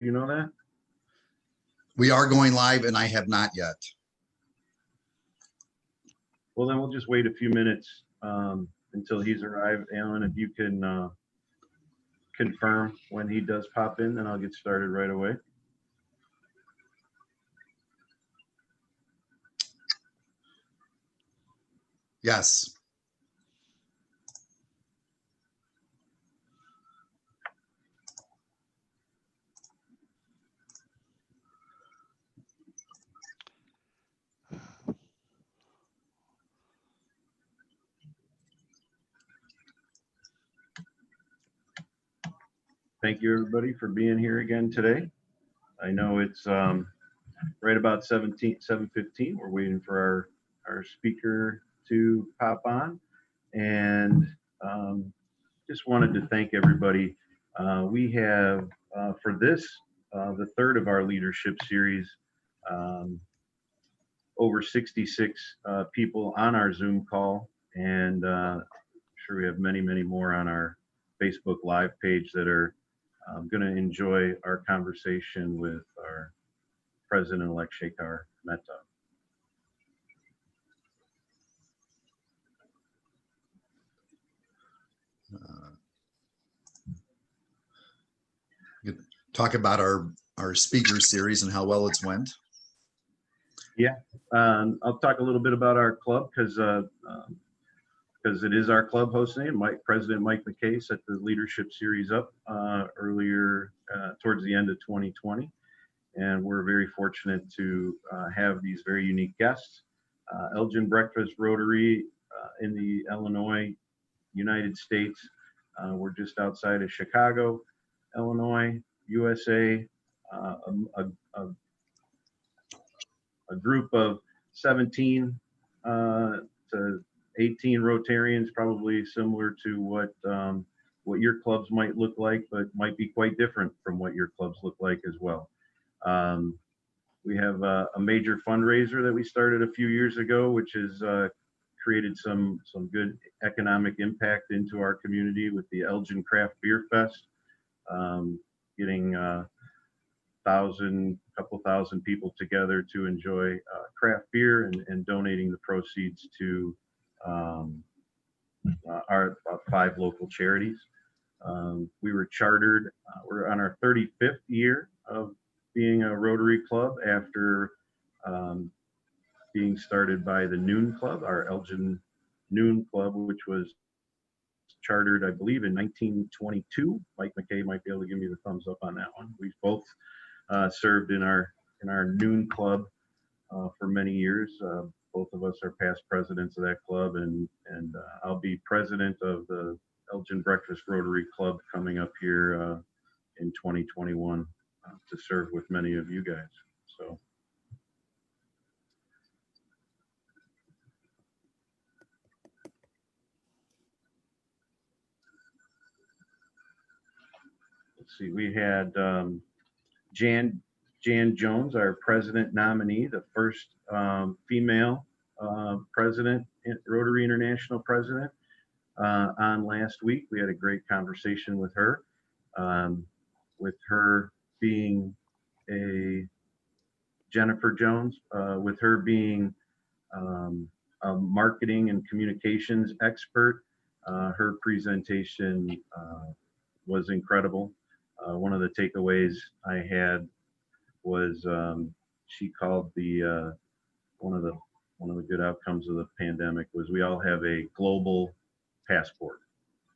You know that? We are going live, and I have not yet. Well, then we'll just wait a few minutes until he's arrived. Alan, if you can confirm when he does pop in, then I'll get started right away. Yes. Thank you, everybody, for being here again today. I know it's right about 7:15. We're waiting for our speaker to pop on. And just wanted to thank everybody. We have, for this, the third of our leadership series, over 66 people on our Zoom call. And I'm sure we have many, many more on our Facebook Live page that are going to enjoy our conversation with our President-elect Shekhar Mehta. Talk about our speaker series and how well it's went. Yeah, I'll talk a little bit about our club because it is our club hosting it. President Mike McKay set the leadership series up earlier towards the end of 2020. And we're very fortunate to have these very unique guests. Elgin Breakfast Rotary in the Illinois, United States. We're just outside of Chicago, Illinois, USA. A group of 17 to 18 Rotarians, probably similar to what your clubs might look like, but might be quite different from what your clubs look like as well. We have a major fundraiser that we started a few years ago, which has created some good economic impact into our community with the Elgin Craft Beer Fest, getting couple thousand people together to enjoy craft beer and donating the proceeds to our 5 local charities. We were chartered, we're on our 35th year of being a Rotary Club after being started by the Noon Club, our Elgin Noon Club, which was chartered, I believe, in 1922. Mike McKay might be able to give me the thumbs up on that one. We've both served in our Noon Club for many years. Both of us are past presidents of that club, and I'll be president of the Elgin Breakfast Rotary Club coming up here in 2021 to serve with many of you guys. So. Let's see, we had Jan Jones, our president nominee, the first female president, Rotary International president, on last week. We had a great conversation with her being a Jennifer Jones, with her being a marketing and communications expert. Her presentation was incredible. One of the takeaways I had was she called one of the good outcomes of the pandemic was we all have a global passport,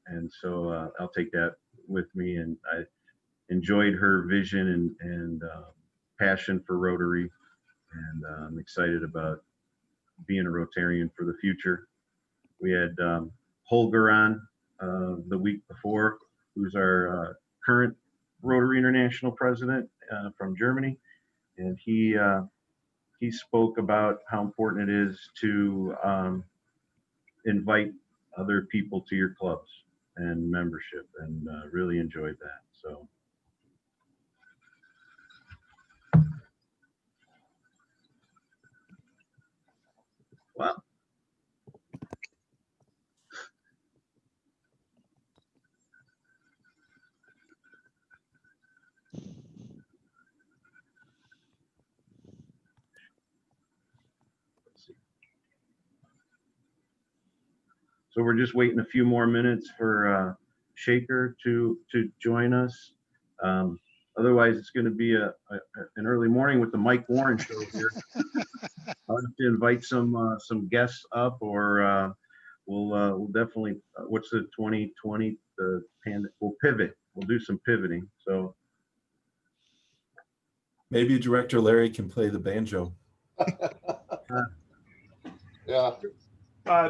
and so I'll take that with me. And I enjoyed her vision and passion for Rotary, and I'm excited about being a Rotarian for the future. We had Holger on the week before, who's our current Rotary International president from Germany, and he spoke about how important it is to invite other people to your clubs and membership, and really enjoyed that. So. Wow. So we're just waiting a few more minutes for Shekhar to join us. Otherwise, it's going to be an early morning with the Mike Warren show here. I'll have to invite some guests up, or we'll definitely. What's the 2020? We'll pivot. We'll do some pivoting. So maybe Director Larry can play the banjo. Yeah.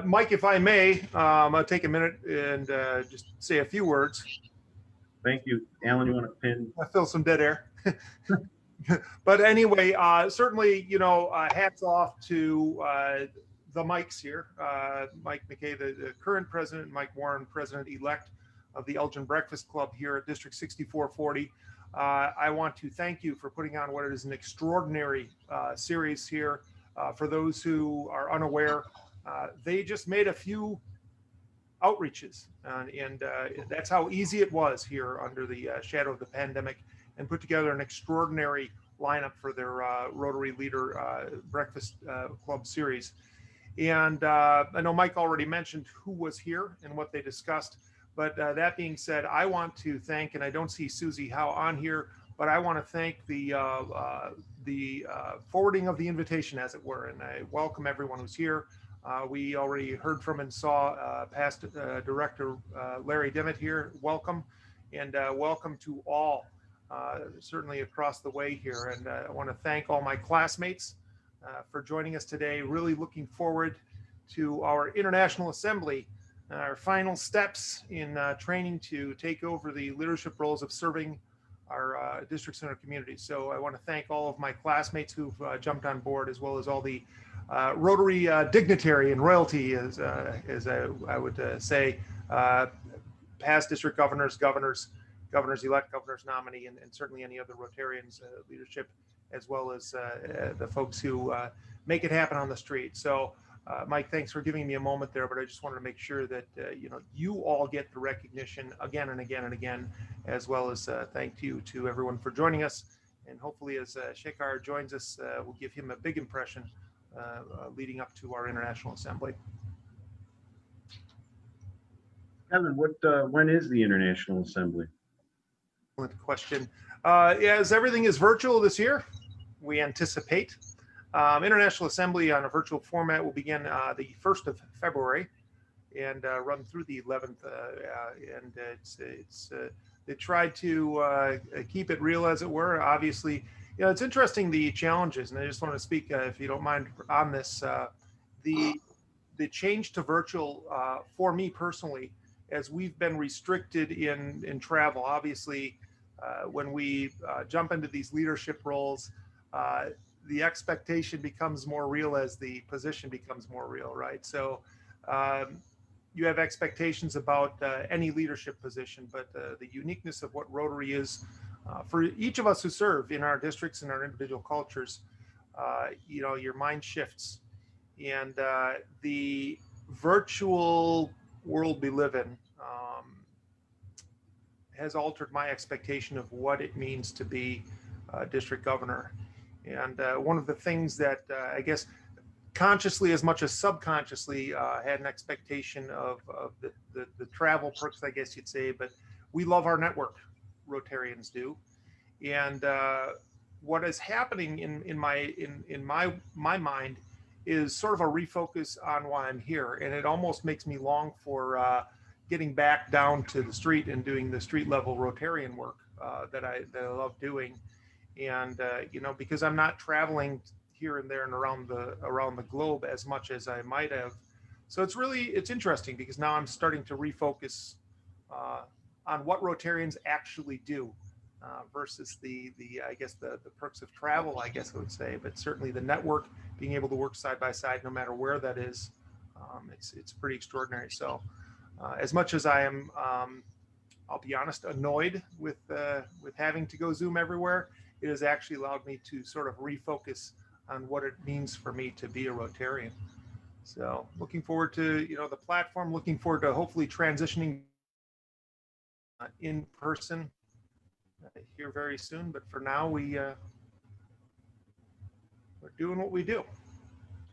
Mike, if I may, I'll take a minute and just say a few words. thank you, Alan. You want to pin? I feel some dead air. But anyway, certainly, hats off to the Mikes here. Mike McKay, the current president, Mike Warren, president-elect of the Elgin Breakfast Club here at District 6440. I want to thank you for putting on what is an extraordinary series here. For those who are unaware, they just made a few outreaches, and that's how easy it was here under the shadow of the pandemic, and put together an extraordinary lineup for their Rotary Leader Breakfast Club series. And I know Mike already mentioned who was here and what they discussed, but that being said, I want to thank, and I don't see Susie Howe on here, but I want to thank the forwarding of the invitation, as it were, and I welcome everyone who's here. We already heard from and saw past Director Larry Dimmitt here. Welcome, and welcome to all, certainly across the way here. And I want to thank all my classmates for joining us today. Really looking forward to our International Assembly, our final steps in training to take over the leadership roles of serving our districts and our communities. So I want to thank all of my classmates who've jumped on board, as well as all the Rotary dignitary and royalty, as I would say, past district governors, governors-elect, governors nominee, and certainly any other Rotarians leadership, as well as the folks who make it happen on the street. So Mike, thanks for giving me a moment there, but I just wanted to make sure that you all get the recognition again and again and again, as well as thank you to everyone for joining us. And hopefully, as Shekhar joins us, we'll give him a big impression leading up to our International Assembly. Kevin, when is the International Assembly? Excellent question. As everything is virtual this year, we anticipate International Assembly on a virtual format will begin the 1st of February and run through the 11th. And they tried to keep it real, as it were. Obviously, it's interesting, the challenges, and I just want to speak, if you don't mind, on this. The change to virtual for me personally, as we've been restricted in travel. Obviously, when we jump into these leadership roles, the expectation becomes more real as the position becomes more real, right? So you have expectations about any leadership position, but the uniqueness of what Rotary is for each of us who serve in our districts and our individual cultures, your mind shifts, and the virtual world we live in has altered my expectation of what it means to be a district governor. And one of the things that I guess consciously as much as subconsciously had an expectation of the travel perks, I guess you'd say, but we love our network, Rotarians do. And what is happening in my mind is sort of a refocus on why I'm here. And it almost makes me long for getting back down to the street and doing the street level Rotarian work that I love doing. And because I'm not traveling here and there and around the globe as much as I might have, so it's interesting, because now I'm starting to refocus on what Rotarians actually do versus the I guess the perks of travel, I guess I would say, but certainly the network, being able to work side by side no matter where that is, it's pretty extraordinary. So as much as I am, I'll be honest, annoyed with having to go Zoom everywhere, it has actually allowed me to sort of refocus on what it means for me to be a Rotarian. So looking forward to the platform, looking forward to hopefully transitioning in person here very soon. But for now, we're doing what we do.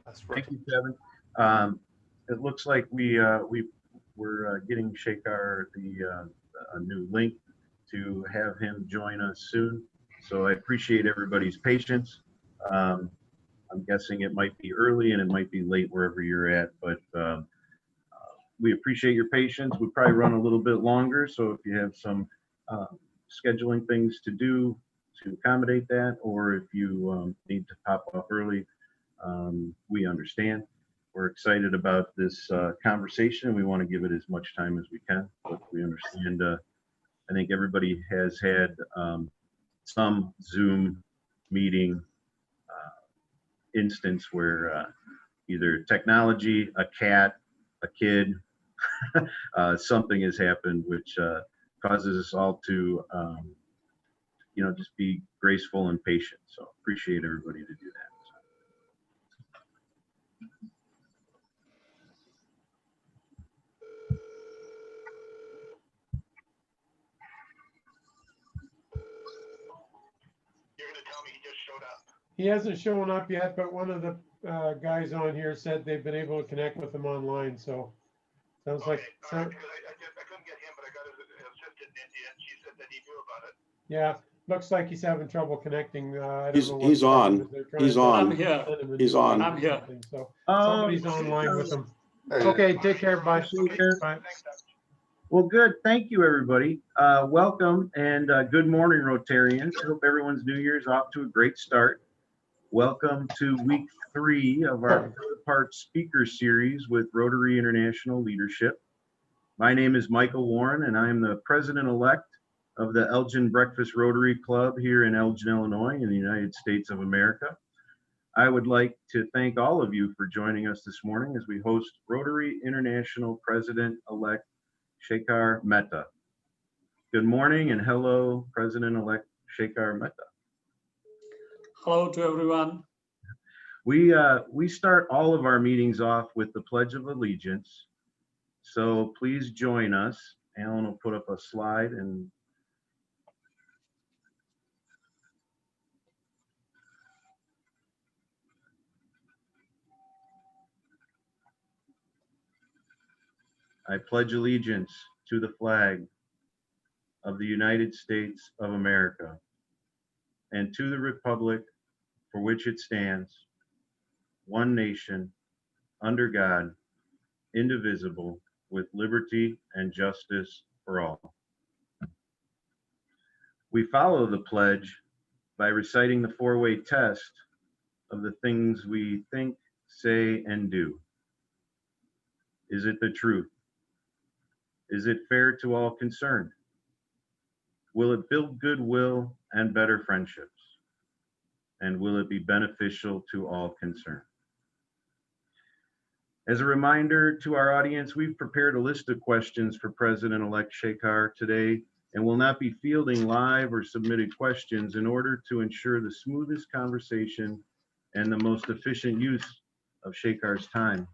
That's right. Thank you, Kevin. It looks like we we're getting Shekhar a new link to have him join us soon. So I appreciate everybody's patience. I'm guessing it might be early and it might be late wherever you're at, but we appreciate your patience. We probably run a little bit longer, so if you have some scheduling things to do to accommodate that, or if you need to pop off early, we understand. We're excited about this conversation. We want to give it as much time as we can, but we understand. I think everybody has had some Zoom meeting instance where either technology, a cat, a kid, something has happened which causes us all to, just be graceful and patient. So appreciate everybody to do that. You're gonna tell me he just showed up. He hasn't shown up yet, but one of the guys on here said they've been able to connect with him online, so sounds like, All right, because I couldn't get him, but I got his assistant, and she said that he knew about it. yeah, looks like he's having trouble connecting. I don't know what He's the problem on. is. They're trying He's to on. send him a He's new on. link or I'm here. something, so somebody's online with him. There he Okay, is. take care, bye. Shekhar. Bye. Thanks, Doug. Well, good. Thank you, everybody. Welcome and good morning, Rotarians. Hope everyone's New Year's off to a great start. Welcome to week 3 of our 3-part speaker series with Rotary International Leadership. My name is Michael Warren, and I am the president-elect of the Elgin Breakfast Rotary Club here in Elgin, Illinois, in the United States of America. I would like to thank all of you for joining us this morning as we host Rotary International President-elect Shekhar Mehta. Good morning and hello, President-elect Shekhar Mehta. Hello to everyone. We start all of our meetings off with the Pledge of Allegiance. So please join us. Alan will put up a slide and I pledge allegiance to the flag of the United States of America and to the republic for which it stands, one nation, under God, indivisible, with liberty and justice for all. We follow the pledge by reciting the 4-way test of the things we think, say, and do. Is it the truth? Is it fair to all concerned? Will it build goodwill and better friendships? And will it be beneficial to all concerned? As a reminder to our audience, we've prepared a list of questions for President-elect Shekhar today and will not be fielding live or submitted questions in order to ensure the smoothest conversation and the most efficient use of Shekhar's time.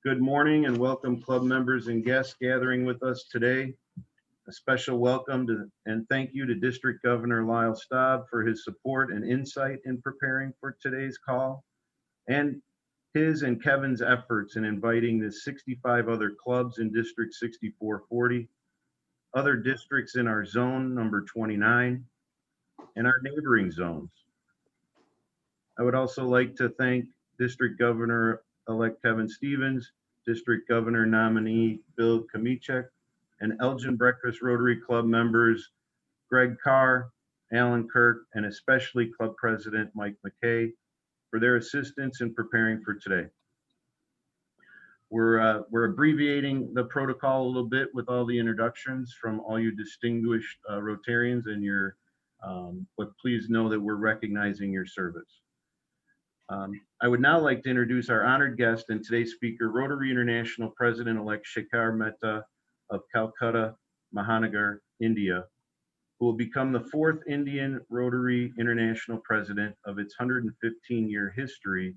Good morning and welcome club members and guests gathering with us today. A special welcome to and thank you to District Governor Lyle Staub for his support and insight in preparing for today's call, and his and Kevin's efforts in inviting the 65 other clubs in District 6440, other districts in our zone number 29, and our neighboring zones. I would also like to thank District Governor-elect Kevin Stevens, District Governor nominee Bill Kamichek, and Elgin Breakfast Rotary Club members Greg Carr, Alan Kirk, and especially Club President Mike McKay for their assistance in preparing for today. We're abbreviating the protocol a little bit with all the introductions from all you distinguished Rotarians and your, but please know that we're recognizing your service. I would now like to introduce our honored guest and today's speaker, Rotary International President-elect Shekhar Mehta of Calcutta, Mahanagar, India, who will become the 4th Indian Rotary International President of its 115-year history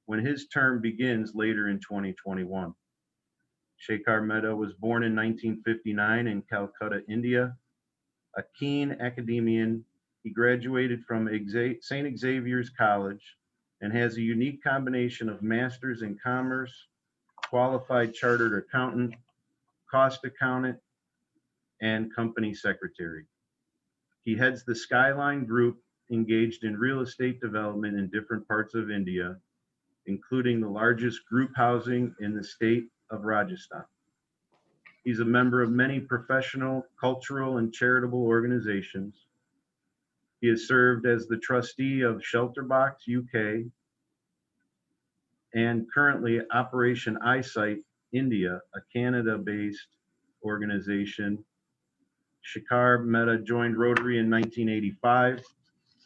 when his term begins later in 2021. Shekhar Mehta was born in 1959 in Calcutta, India. A keen academician, he graduated from St. Xavier's College and has a unique combination of master's in commerce, qualified chartered accountant, cost accountant, and company secretary. He heads the Skyline Group, engaged in real estate development in different parts of India, including the largest group housing in the state of Rajasthan. He's a member of many professional, cultural, and charitable organizations. He has served as the trustee of Shelterbox UK and currently Operation Eyesight India, a Canada-based organization. Shekhar Mehta joined Rotary in 1985.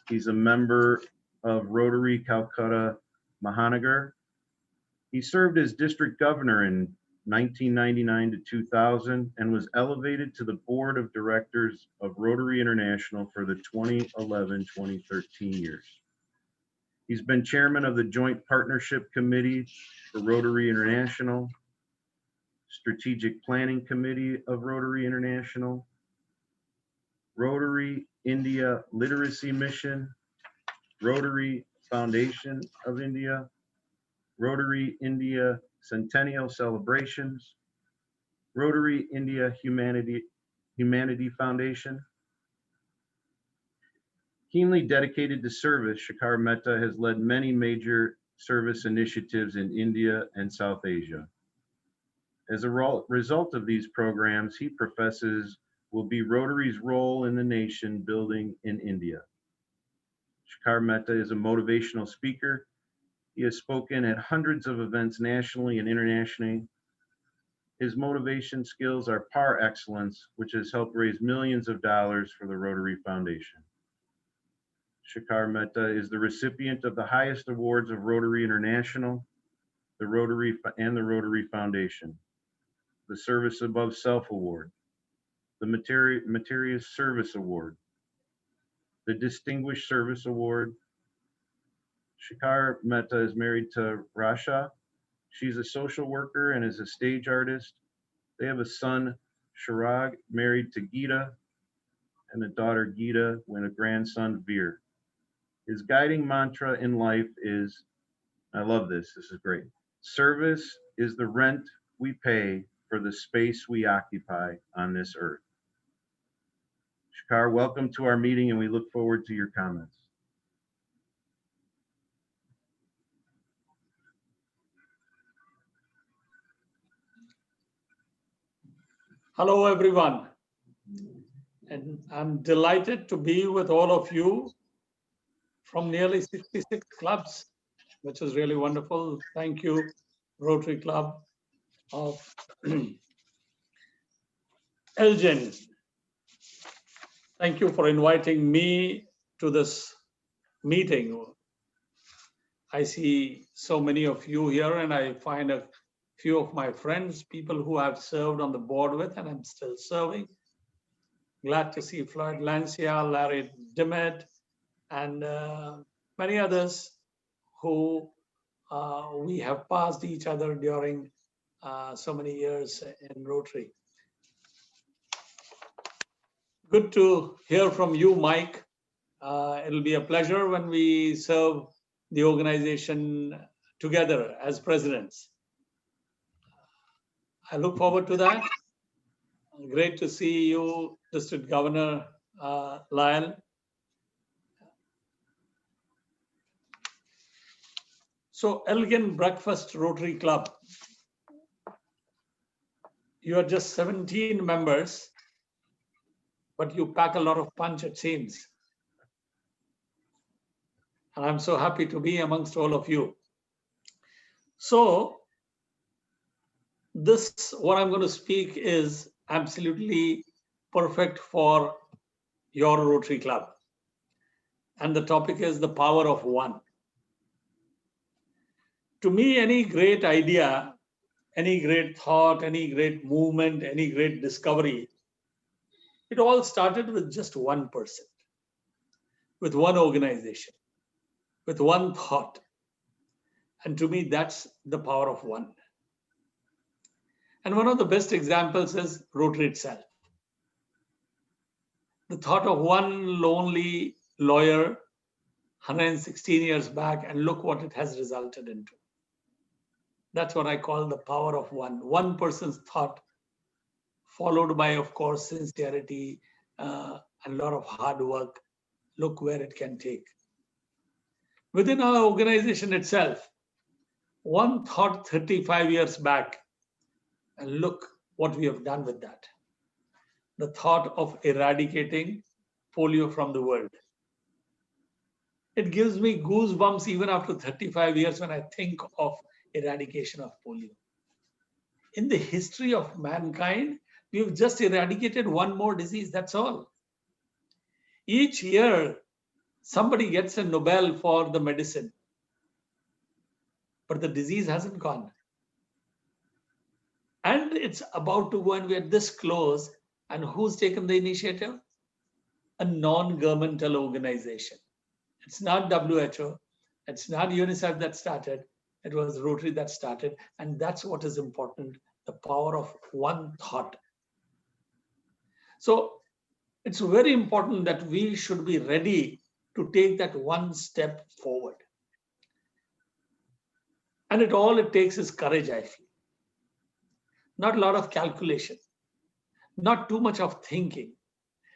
He's a member of Rotary Calcutta Mahanagar. He served as district governor in 1999 to 2000 and was elevated to the board of directors of Rotary International for the 2011-2013 years. He's been chairman of the Joint Partnership Committee for Rotary International, Strategic Planning Committee of Rotary International, Rotary India Literacy Mission, Rotary Foundation of India, Rotary India Centennial Celebrations, Rotary India Humanity Foundation. Keenly dedicated to service, Shekhar Mehta has led many major service initiatives in India and South Asia. As a result of these programs, he professes will be Rotary's role in the nation building in India. Shekhar Mehta is a motivational speaker. He has spoken at hundreds of events nationally and internationally. His motivation skills are par excellence, which has helped raise millions of dollars for the Rotary Foundation. Shekhar Mehta is the recipient of the highest awards of Rotary International, the Rotary and the Rotary Foundation, the Service Above Self Award, the Meritorious Service Award, the Distinguished Service Award. Shekhar Mehta is married to Rasha. She's a social worker and is a stage artist. They have a son, Shirag, married to Geeta, and a daughter, Geeta, and a grandson, Veer. His guiding mantra in life is, I love this is great, service is the rent we pay for the space we occupy on this earth. Shekhar, welcome to our meeting, and we look forward to your comments. Hello, everyone. And I'm delighted to be with all of you from nearly 66 clubs, which is really wonderful. Thank you, Rotary Club of Elgin. Thank you for inviting me to this meeting. I see so many of you here, and I find a few of my friends, people who I've served on the board with, and I'm still serving. Glad to see Floyd Lancia, Larry Dimmet, and many others who we have passed each other during so many years in Rotary. Good to hear from you, Mike. It'll be a pleasure when we serve the organization together as presidents. I look forward to that. Great to see you, District Governor Lyle. So Elgin Breakfast Rotary Club. You are just 17 members, but you pack a lot of punch, it seems. And I'm so happy to be amongst all of you. So this, what I'm going to speak is absolutely perfect for your Rotary Club. And the topic is the power of one. To me, any great idea, any great thought, any great movement, any great discovery, it all started with just one person, with one organization, with one thought. And to me, that's the power of one. And one of the best examples is Rotary itself. The thought of one lonely lawyer 116 years back, and look what it has resulted into. That's what I call the power of one. One person's thought followed by, of course, sincerity and a lot of hard work. Look where it can take. Within our organization itself, one thought 35 years back, and look what we have done with that. The thought of eradicating polio from the world. It gives me goosebumps even after 35 years when I think of eradication of polio. In the history of mankind, we've just eradicated one more disease, that's all. Each year, somebody gets a Nobel for the medicine, but the disease hasn't gone. And it's about to go, and we're this close. And who's taken the initiative? A non-governmental organization. It's not WHO, it's not UNICEF that started, it was Rotary that started. And that's what is important, the power of one thought. So it's very important that we should be ready to take that one step forward. And all it takes is courage, I feel. Not a lot of calculation, not too much of thinking.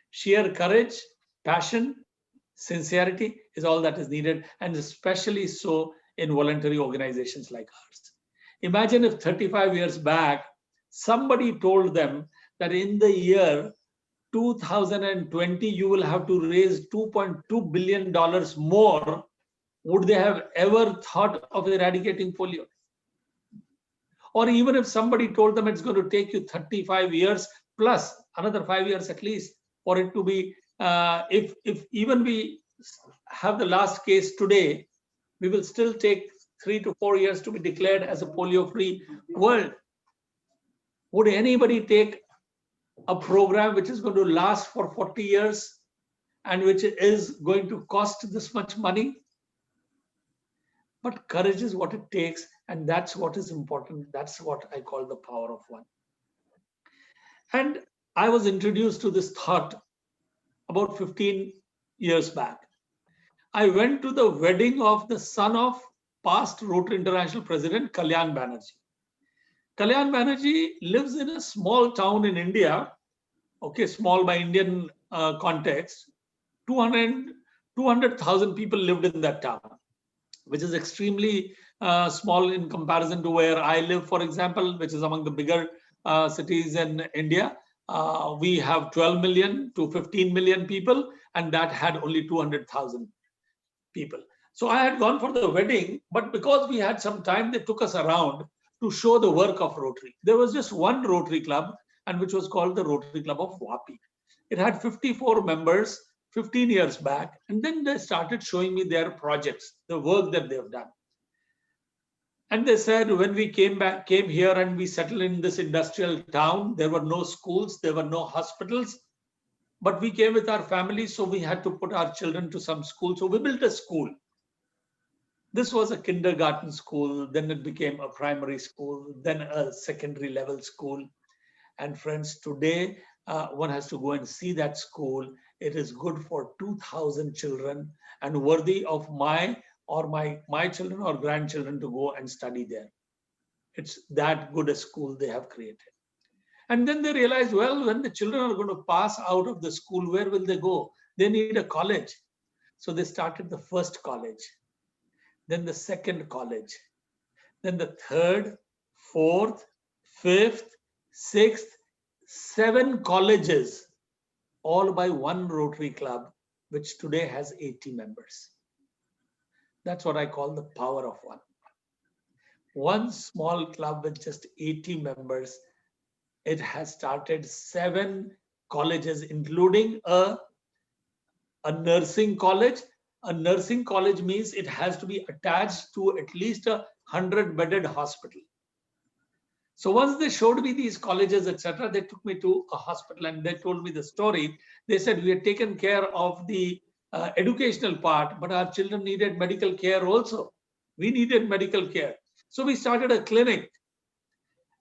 Sheer courage, passion, sincerity is all that is needed, and especially so in voluntary organizations like ours. Imagine if 35 years back, somebody told them that in the year 2020, you will have to raise $2.2 billion more. Would they have ever thought of eradicating polio? Or even if somebody told them it's going to take you 35 years plus another 5 years at least for it to be, if even we have the last case today, we will still take 3 to 4 years to be declared as a polio-free world. Would anybody take a program which is going to last for 40 years and which is going to cost this much money? But courage is what it takes, and that's what is important. That's what I call the power of one. And I was introduced to this thought about 15 years back. I went to the wedding of the son of past Rotary International President Kalyan Banerjee. Kalyan Banerjee lives in a small town in India, okay, small by Indian context. 200,000 people lived in that town, which is extremely small in comparison to where I live, for example, which is among the bigger cities in India. We have 12 million to 15 million people, and that had only 200,000 people. So I had gone for the wedding, but because we had some time, they took us around to show the work of Rotary. There was just one Rotary club, and which was called the Rotary Club of Vapi. It had 54 members 15 years back, and then they started showing me their projects, the work that they've done. And they said, when we came here and we settled in this industrial town, there were no schools, there were no hospitals, but we came with our families, so we had to put our children to some school. So we built a school. This was a kindergarten school, then it became a primary school, then a secondary level school. And friends, today one has to go and see that school. It is good for 2,000 children and worthy of my children or grandchildren to go and study there. It's that good a school they have created. And then they realized, well, when the children are going to pass out of the school, where will they go? They need a college. So they started the first college, then the second college, then the third, fourth, fifth, sixth, 7 colleges, all by one Rotary Club, which today has 80 members. That's what I call the power of one. One small club with just 80 members, it has started 7 colleges, including a nursing college. A nursing college means it has to be attached to at least a 100-bedded hospital. So once they showed me these colleges, etc., they took me to a hospital and they told me the story. They said, we had taken care of the educational part, but our children needed medical care also. We needed medical care. So we started a clinic.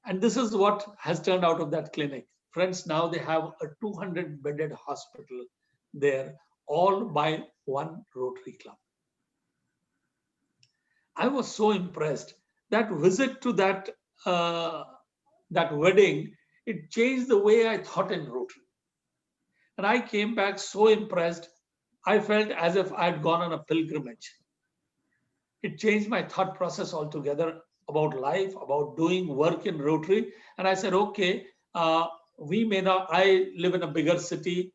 And this is what has turned out of that clinic. Friends, now they have a 200-bedded hospital there, all by one Rotary Club. I was so impressed. That visit to that wedding It changed the way I thought in Rotary. And I came back so impressed. I felt as if I'd gone on a pilgrimage. It changed my thought process altogether about life, about doing work in Rotary. And I said, okay, we may not, I live in a bigger city.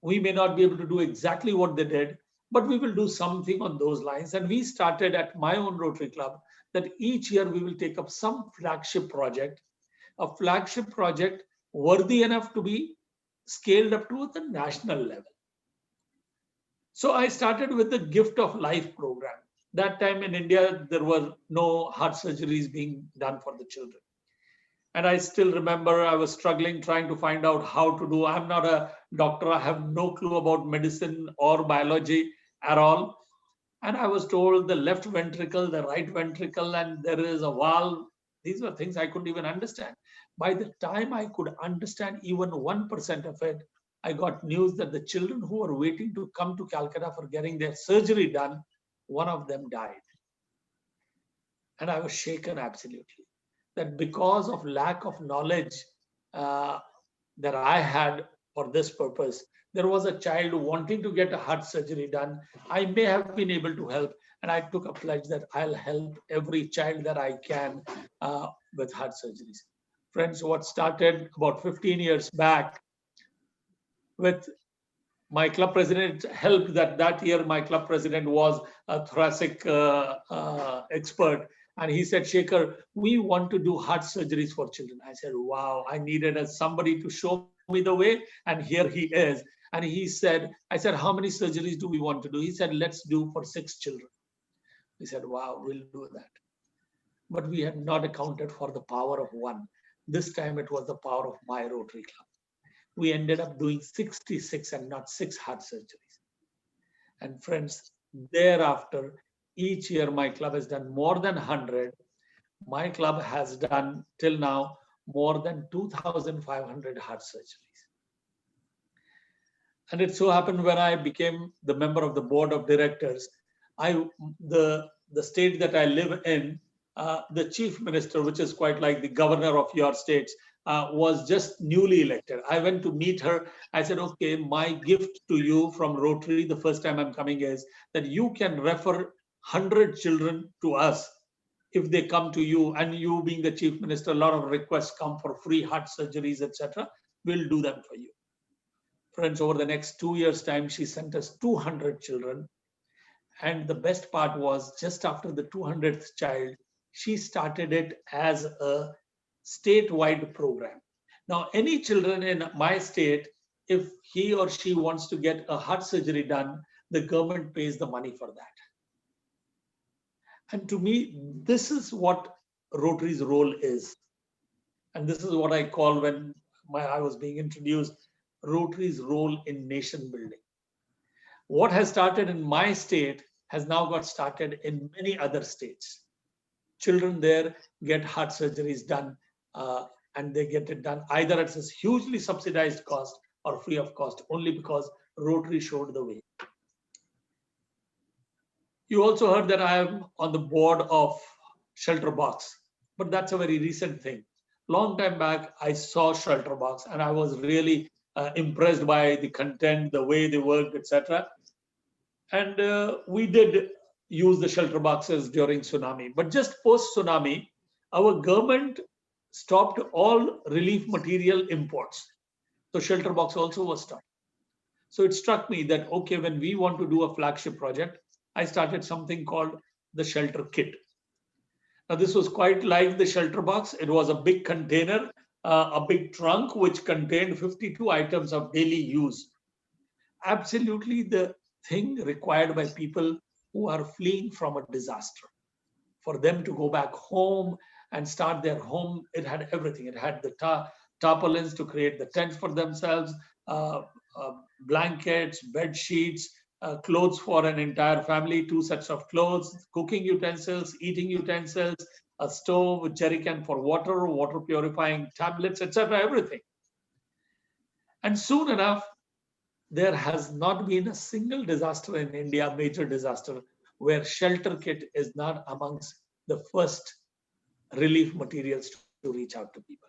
We may not be able to do exactly what they did, but we will do something on those lines. And we started at my own Rotary Club that each year we will take up some flagship project, a flagship project worthy enough to be scaled up to the national level. So I started with the Gift of Life program. That time in India, there were no heart surgeries being done for the children. And I still remember I was struggling trying to find out how to do. I'm not a doctor. I have no clue about medicine or biology at all. And I was told the left ventricle, the right ventricle, and there is a valve. These were things I couldn't even understand. By the time I could understand even 1% of it, I got news that the children who were waiting to come to Calcutta for getting their surgery done, one of them died. And I was shaken absolutely. That because of lack of knowledge that I had for this purpose, there was a child wanting to get a heart surgery done. I may have been able to help, and I took a pledge that I'll help every child that I can with heart surgeries. Friends, what started about 15 years back with my club president helped that year my club president was a thoracic expert. And he said, Shekhar, we want to do heart surgeries for children. I said, wow, I needed somebody to show me the way. And here he is. And he said, I said, how many surgeries do we want to do? He said, let's do for 6 children. We said, wow, we'll do that. But we had not accounted for the power of one. This time it was the power of my Rotary Club. We ended up doing 66 and not 6 heart surgeries. And friends, thereafter, each year my club has done more than 100. My club has done till now more than 2,500 heart surgeries. And it so happened when I became the member of the board of directors, the state that I live in, the chief minister, which is quite like the governor of your states, was just newly elected. I went to meet her. I said, okay, my gift to you from Rotary, the first time I'm coming, is that you can refer 100 children to us if they come to you, and you being the chief minister, a lot of requests come for free heart surgeries, etc. We'll do them for you. Friends, over the next 2 years' time, she sent us 200 children. And the best part was just after the 200th child, she started it as a statewide program. Now, any children in my state, if he or she wants to get a heart surgery done, the government pays the money for that. And to me, this is what Rotary's role is. And this is what I call, when I was being introduced, Rotary's role in nation building. What has started in my state has now got started in many other states. Children there get heart surgeries done, and they get it done either at a hugely subsidized cost or free of cost, only because Rotary showed the way. You also heard that I am on the board of Shelter Box, but that's a very recent thing. Long time back, I saw Shelter Box and I was really impressed by the content, the way they worked, etc. And we did use the shelter boxes during tsunami. But just post-tsunami, our government stopped all relief material imports. So shelter box also was stopped. So it struck me that, okay, when we want to do a flagship project, I started something called the shelter kit. Now, this was quite like the shelter box. It was a big container, a big trunk, which contained 52 items of daily use. Absolutely the thing required by people who are fleeing from a disaster. For them to go back home and start their home, it had everything. It had the tarpaulins to create the tents for themselves, blankets, bed sheets, clothes for an entire family, 2 sets of clothes, cooking utensils, eating utensils, a stove, jerry can for water, water purifying tablets, etc., everything. And soon enough, there has not been a single disaster in India, major disaster, where shelter kit is not amongst the first relief materials to reach out to people.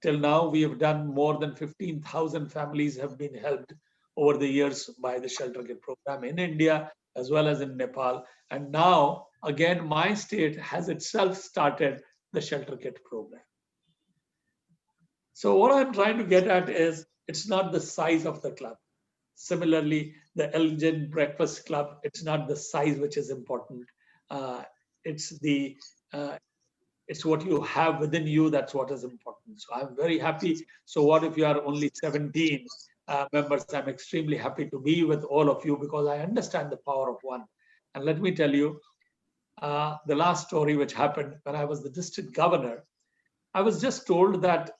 Till now, we have done more than 15,000 families have been helped over the years by the Shelter Kit program in India as well as in Nepal. And now, again, my state has itself started the Shelter Kit program. So what I'm trying to get at is, it's not the size of the club. Similarly, the Elgin Breakfast Club, it's not the size which is important. It's what you have within you, that's what is important. So I'm very happy. So what if you are only 17 members? I'm extremely happy to be with all of you because I understand the power of one. And let me tell you, the last story which happened when I was the district governor, I was just told that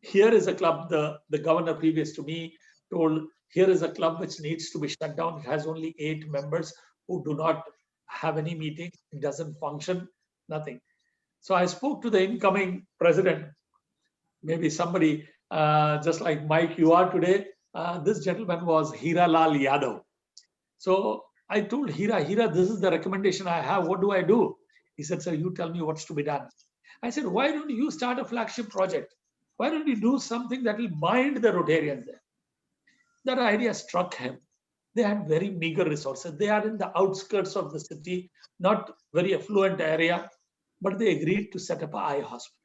here is a club, the governor previous to me told, here is a club which needs to be shut down. It has only 8 members who do not have any meetings. It doesn't function, nothing. So I spoke to the incoming president, maybe somebody just like Mike, you are today. This gentleman was Hira Lal Yadav. So I told Hira, this is the recommendation I have. What do I do? He said, sir, you tell me what's to be done. I said, why don't you start a flagship project? Why don't you do something that will bind the Rotarians there? That idea struck him. They had very meager resources. They are in the outskirts of the city, not very affluent area, but they agreed to set up an eye hospital.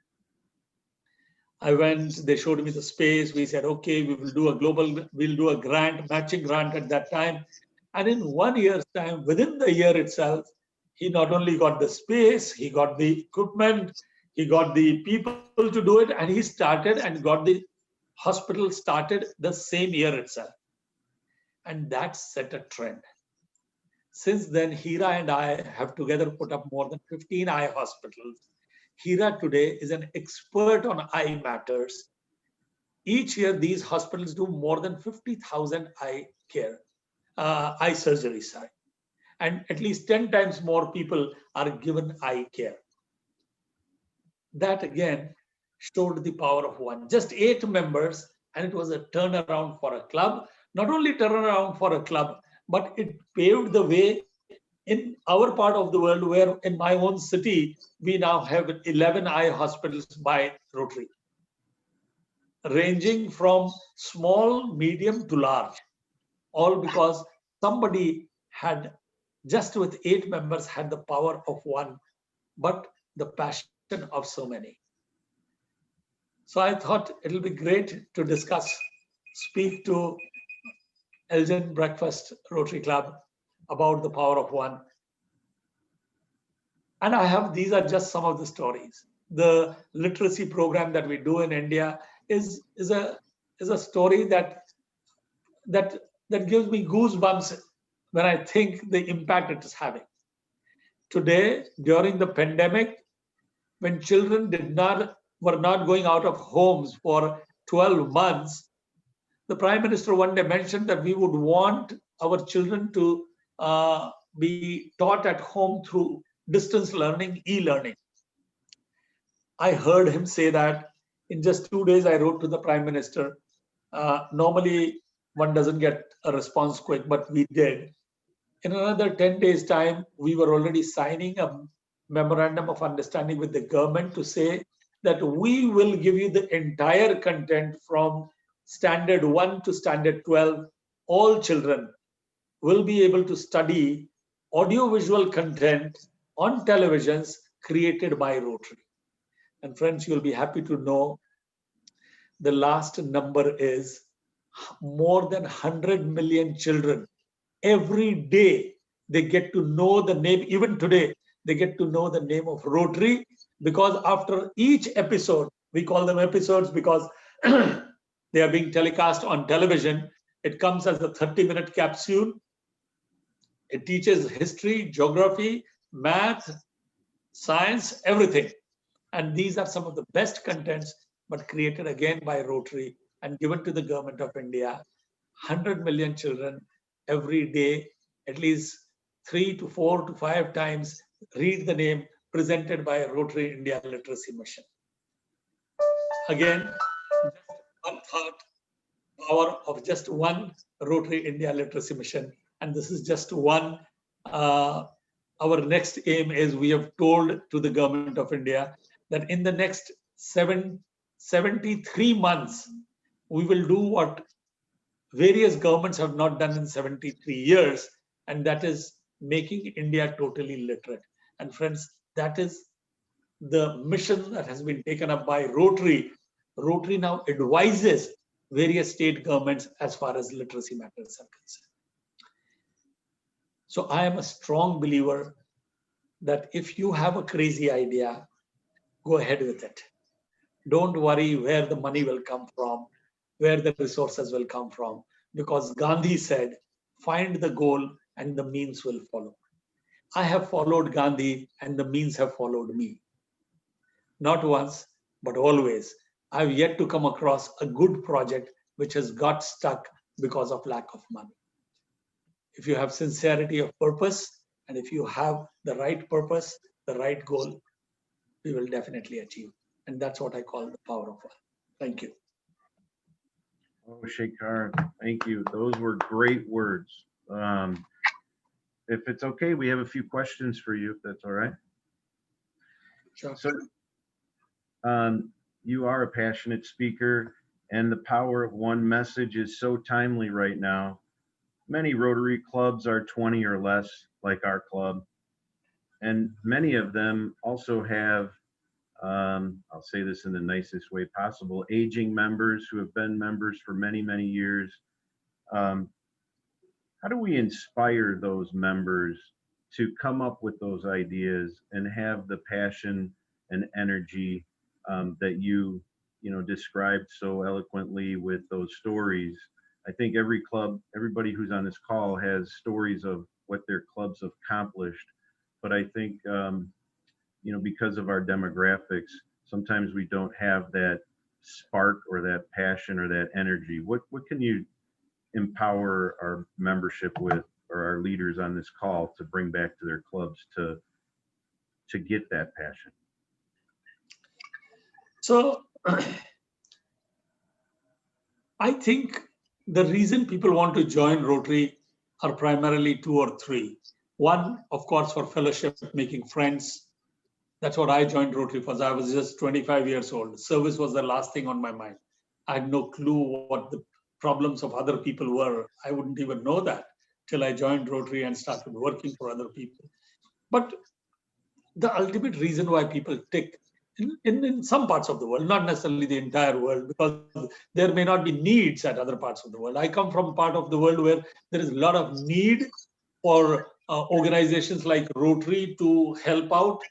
I went, they showed me the space. We said, okay, we will do we'll do a grant, matching grant at that time. And in 1 year's time, within the year itself, he not only got the space, he got the equipment, he got the people to do it, and he started and got the hospital started the same year itself. And that set a trend. Since then, Hira and I have together put up more than 15 eye hospitals. Hira today is an expert on eye matters. Each year, these hospitals do more than 50,000 eye surgery, sorry. And at least 10 times more people are given eye care. That again showed the power of one. Just 8 members, and it was a turnaround for a club. Not only turnaround for a club, but it paved the way in our part of the world, where in my own city, we now have 11 eye hospitals by Rotary, ranging from small, medium to large, all because somebody had, just with 8 members, had the power of one, but the passion of so many. So I thought it'll be great to speak to Elgin Breakfast Rotary Club about the power of one. And these are just some of the stories. The literacy program that we do in India is a story that gives me goosebumps when I think the impact it is having. Today, during the pandemic, when children were not going out of homes for 12 months, the Prime Minister one day mentioned that we would want our children to be taught at home through distance learning, e-learning. I heard him say that. In just 2 days, I wrote to the Prime Minister. Normally, one doesn't get a response quick, but we did. In another 10 days' time, we were already signing a memorandum of understanding with the government to say that we will give you the entire content from standard 1 to standard 12. All children will be able to study audiovisual content on televisions created by Rotary. And friends, you'll be happy to know the last number is more than 100 million children. Every day they get to know the name, even today, they get to know the name of Rotary, because after each episode, we call them episodes because they are being telecast on television. It comes as a 30-minute capsule. It teaches history, geography, math, science, everything. And these are some of the best contents, but created again by Rotary and given to the government of India. 100 million children every day, at least 3 to 4 to 5 times, read the name presented by Rotary India Literacy Mission. Again, just one thought, power of just one Rotary India Literacy Mission. And this is just one. Our next aim is, we have told to the government of India that in the next 7 73 months, we will do what various governments have not done in 73 years, and that is making India totally literate. And friends, that is the mission that has been taken up by Rotary. Rotary now advises various state governments as far as literacy matters are concerned. So I am a strong believer that if you have a crazy idea, go ahead with it. Don't worry where the money will come from, where the resources will come from, because Gandhi said, find the goal and the means will follow. I have followed Gandhi and the means have followed me. Not once, but always. I've yet to come across a good project which has got stuck because of lack of money. If you have sincerity of purpose, and if you have the right purpose, the right goal, we will definitely achieve. And that's what I call the power of one. Thank you. Oh, Shekhar, thank you. Those were great words. If it's okay, we have a few questions for you, if that's all right. Sure. So, you are a passionate speaker, and the power of one message is so timely right now. Many Rotary clubs are 20 or less, like our club, and many of them also have, I'll say this in the nicest way possible, aging members who have been members for many, many years. How do we inspire those members to come up with those ideas and have the passion and energy that you described so eloquently with those stories? I think every club, everybody who's on this call has stories of what their clubs have accomplished. But I think, because of our demographics, sometimes we don't have that spark or that passion or that energy. What can you empower our membership with, or our leaders on this call, to bring back to their clubs to get that passion? So I think the reason people want to join Rotary are primarily two or three. One, of course, for fellowship, making friends. That's what I joined Rotary for. I was just 25 years old. Service was the last thing on my mind. I had no clue what the problems of other people were. I wouldn't even know that till I joined Rotary and started working for other people. But the ultimate reason why people tick in some parts of the world, not necessarily the entire world, because there may not be needs at other parts of the world. I come from a part of the world where there is a lot of need for organizations like Rotary to help out,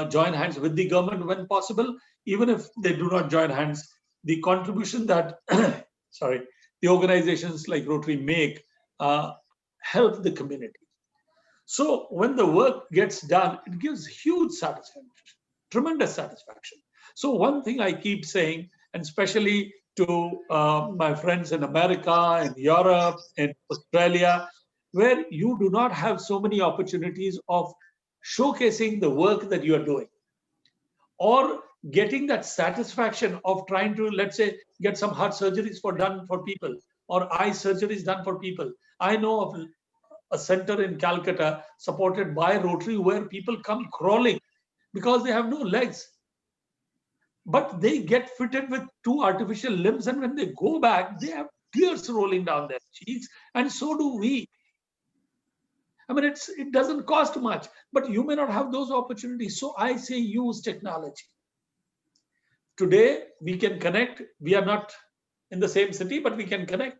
join hands with the government when possible. Even if they do not join hands, the contribution that the organizations like Rotary make help the community. So when the work gets done, it gives huge satisfaction, tremendous satisfaction. So one thing I keep saying, and especially to my friends in America, in Europe, in Australia, where you do not have so many opportunities of showcasing the work that you are doing, or getting that satisfaction of trying to, let's say, get some heart surgeries done for people, or eye surgeries done for people. I know of a center in Calcutta supported by Rotary where people come crawling because they have no legs. But they get fitted with 2 artificial limbs, and when they go back, they have tears rolling down their cheeks, and so do we. I mean, it doesn't cost much, but you may not have those opportunities. So I say use technology. Today, we can connect. We are not in the same city, but we can connect.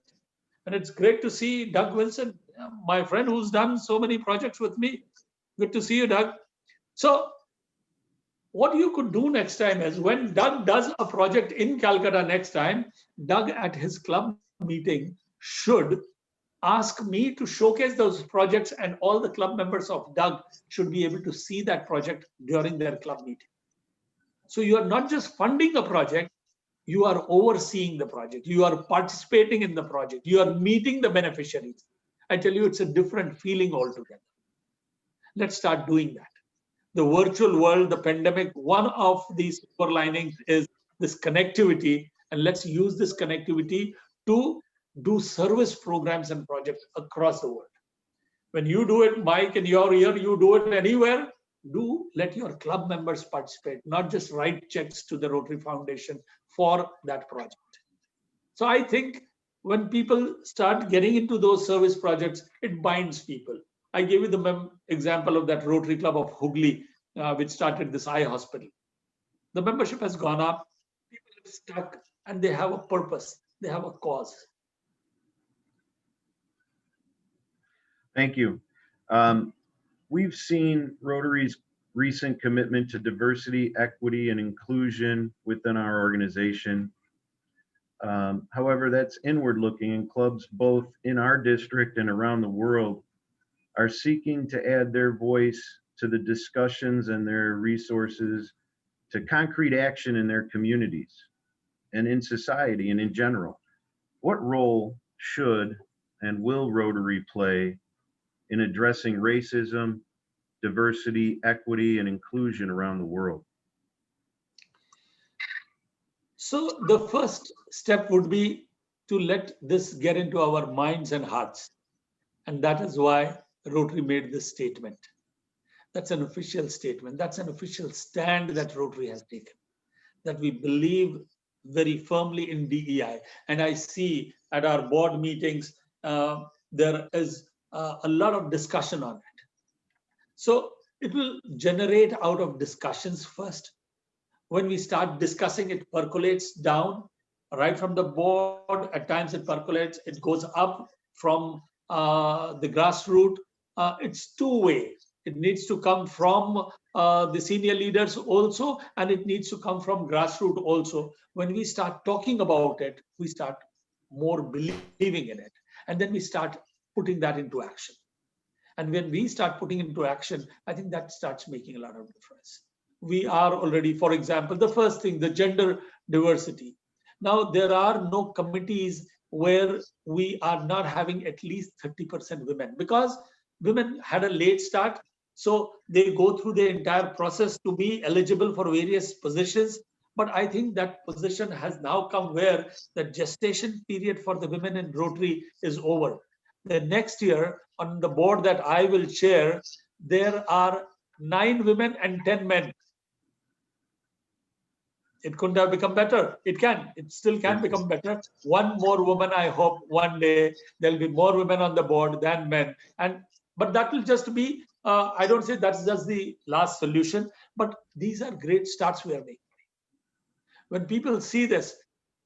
And it's great to see Doug Wilson, my friend who's done so many projects with me. Good to see you, Doug. So what you could do next time is, when Doug does a project in Calcutta next time, Doug at his club meeting should ask me to showcase those projects, and all the club members of Doug should be able to see that project during their club meeting. So you are not just funding a project, you are overseeing the project. You are participating in the project. You are meeting the beneficiaries. I tell you, it's a different feeling altogether. Let's start doing that. The virtual world, the pandemic, one of these silver linings is this connectivity, and let's use this connectivity to do service programs and projects across the world. When you do it, Mike, in your ear, you do it anywhere, do let your club members participate, not just write checks to the Rotary Foundation for that project. So I think when people start getting into those service projects, it binds people. I gave you the example of that Rotary Club of Hooghly, which started this eye hospital. The membership has gone up, people are stuck, and they have a purpose, they have a cause. Thank you. We've seen Rotary's recent commitment to diversity, equity, and inclusion within our organization. However, that's inward looking, and clubs both in our district and around the world are seeking to add their voice to the discussions and their resources to concrete action in their communities and in society and in general. What role should and will Rotary play in addressing racism, diversity, equity, and inclusion around the world? So the first step would be to let this get into our minds and hearts. And that is why Rotary made this statement. That's an official statement. That's an official stand that Rotary has taken, that we believe very firmly in DEI. And I see at our board meetings, there is a lot of discussion on it. So it will generate out of discussions first. When we start discussing, it percolates down right from the board. At times it percolates, it goes up from the grassroots. It's two-way. It needs to come from the senior leaders also, and it needs to come from grassroots also. When we start talking about it, we start more believing in it. And then we start putting that into action. And when we start putting into action, I think that starts making a lot of difference. We are already, for example, the first thing, the gender diversity. Now, there are no committees where we are not having at least 30% women, because women had a late start. So they go through the entire process to be eligible for various positions. But I think that position has now come where the gestation period for the women in Rotary is over. The next year, on the board that I will chair, there are 9 women and 10 men. It couldn't have become better. It can. It still can become better. One more woman, I hope one day there'll be more women on the board than men. But that will just be, I don't say that's just the last solution, but these are great starts we are making. When people see this,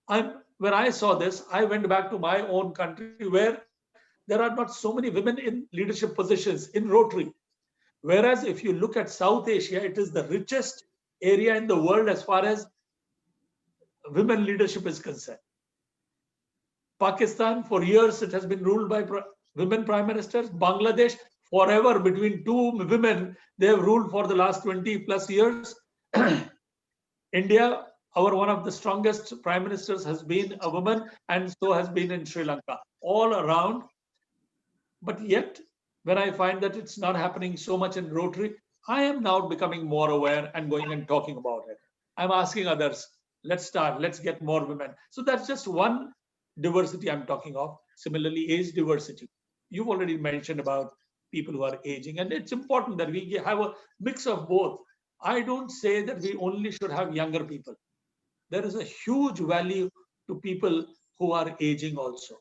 when I saw this, I went back to my own country where there are not so many women in leadership positions in Rotary. Whereas if you look at South Asia, it is the richest area in the world as far as women leadership is concerned. Pakistan, for years, it has been ruled by women prime ministers. Bangladesh, forever, between 2 women, they have ruled for the last 20 plus years. India, one of the strongest prime ministers has been a woman, and so has been in Sri Lanka, all around. But yet, when I find that it's not happening so much in Rotary, I am now becoming more aware and going and talking about it. I'm asking others, let's start, let's get more women. So that's just one diversity I'm talking of. Similarly, age diversity. You've already mentioned about people who are aging, and it's important that we have a mix of both. I don't say that we only should have younger people. There is a huge value to people who are aging also.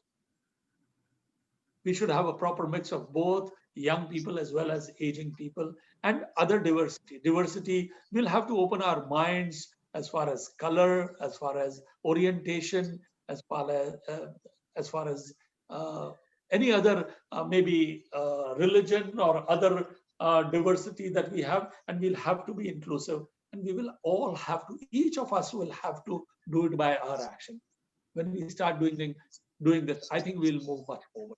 We should have a proper mix of both young people as well as aging people, and other diversity. Diversity, we'll have to open our minds as far as color, as far as orientation, as far as any other maybe religion or other diversity that we have, and we'll have to be inclusive, and we will all have to, each of us will have to do it by our action. When we start doing this, I think we'll move much forward.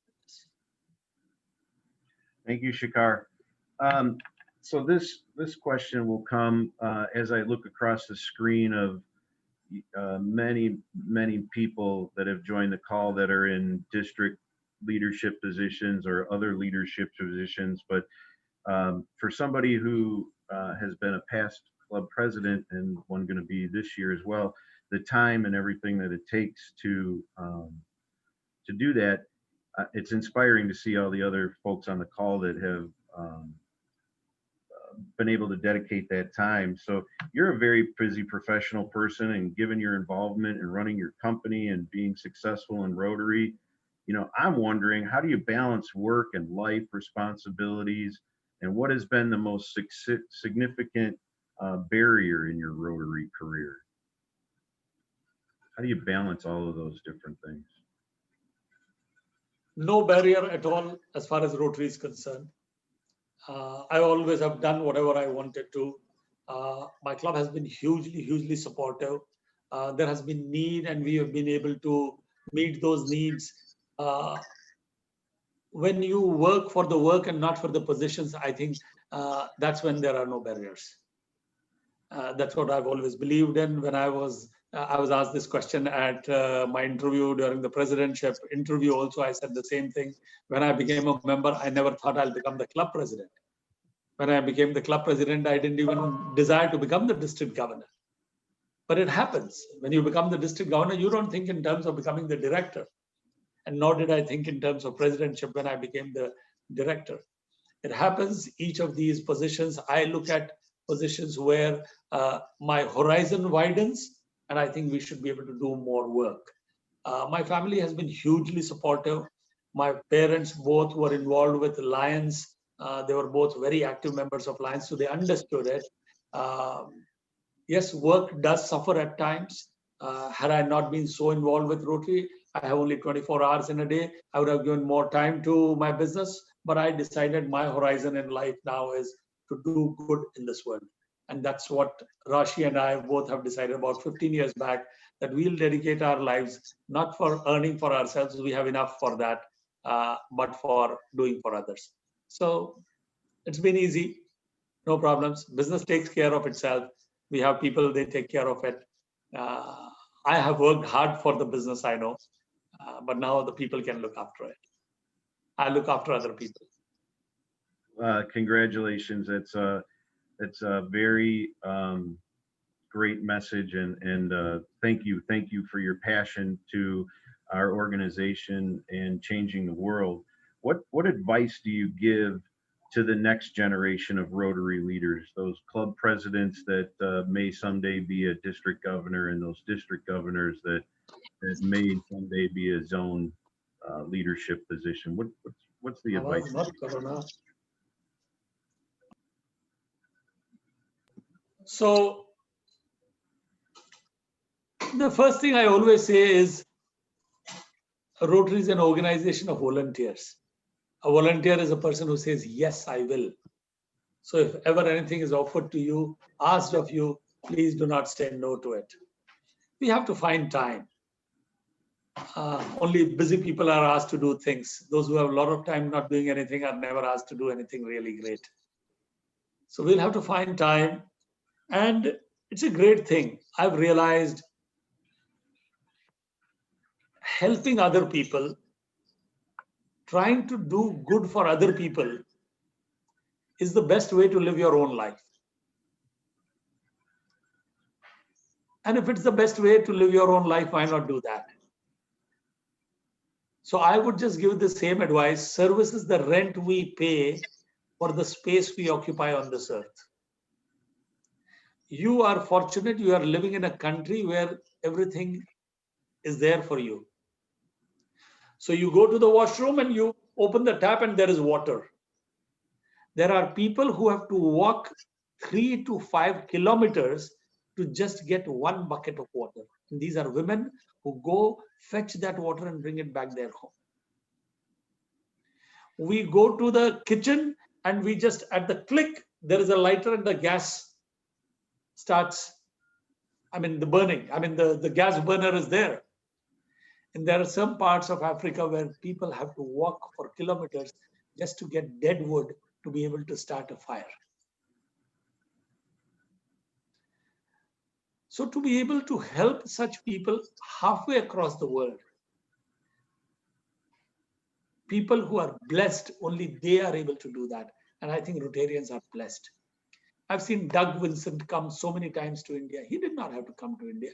Thank you, Shekhar. So this question will come as I look across the screen of many people that have joined the call that are in district leadership positions or other leadership positions. But for somebody who has been a past club president and one going to be this year as well, the time and everything that it takes to do that, it's inspiring to see all the other folks on the call that have been able to dedicate that time. So you're a very busy professional person, and given your involvement in running your company and being successful in Rotary, I'm wondering, how do you balance work and life responsibilities, and what has been the most significant barrier in your Rotary career? How do you balance all of those different things? No barrier at all as far as Rotary is concerned. I always have done whatever I wanted to. My club has been hugely supportive. There has been need, and we have been able to meet those needs. When you work for the work and not for the positions, I think that's when there are no barriers. That's what I've always believed in. When I was asked this question at my interview during the presidentship interview also, I said the same thing. When I became a member, I never thought I'll become the club president. When I became the club president, I didn't even desire to become the district governor. But it happens. When you become the district governor, you don't think in terms of becoming the director. And nor did I think in terms of presidentship when I became the director. It happens, each of these positions, I look at positions where my horizon widens, and I think we should be able to do more work. My family has been hugely supportive. My parents both were involved with Lions. They were both very active members of Lions, so they understood it. Yes, work does suffer at times. Had I not been so involved with Rotary, I have only 24 hours in a day, I would have given more time to my business, but I decided my horizon in life now is to do good in this world. And that's what Rashi and I both have decided about 15 years back, that we'll dedicate our lives not for earning for ourselves, we have enough for that, but for doing for others. So it's been easy, no problems. Business takes care of itself. We have people, they take care of it. I have worked hard for the business, I know, but now the people can look after it. I look after other people. Congratulations. It's a very great message, and thank you for your passion to our organization and changing the world. What advice do you give to the next generation of Rotary leaders, those club presidents that may someday be a district governor, and those district governors that may someday be a zone leadership position? What's the advice? So the first thing I always say is Rotary is an organization of volunteers. A volunteer is a person who says, yes, I will. So if ever anything is offered to you, asked of you, please do not say no to it. We have to find time. Only busy people are asked to do things. Those who have a lot of time not doing anything are never asked to do anything really great. So we'll have to find time. And it's a great thing. I've realized helping other people, trying to do good for other people is the best way to live your own life. And if it's the best way to live your own life, why not do that? So I would just give the same advice. Service is the rent we pay for the space we occupy on this earth. You are fortunate, you are living in a country where everything is there for you. So you go to the washroom and you open the tap and there is water. There are people who have to walk 3 to 5 kilometers to just get one bucket of water. And these are women who go fetch that water and bring it back their home. We go to the kitchen and we just, at the click, there is a lighter and the gas starts, the burning. The gas burner is there. And there are some parts of Africa where people have to walk for kilometers just to get dead wood to be able to start a fire. So to be able to help such people halfway across the world, people who are blessed, only they are able to do that. And I think Rotarians are blessed. I've seen Doug Vincent come so many times to India. He did not have to come to India.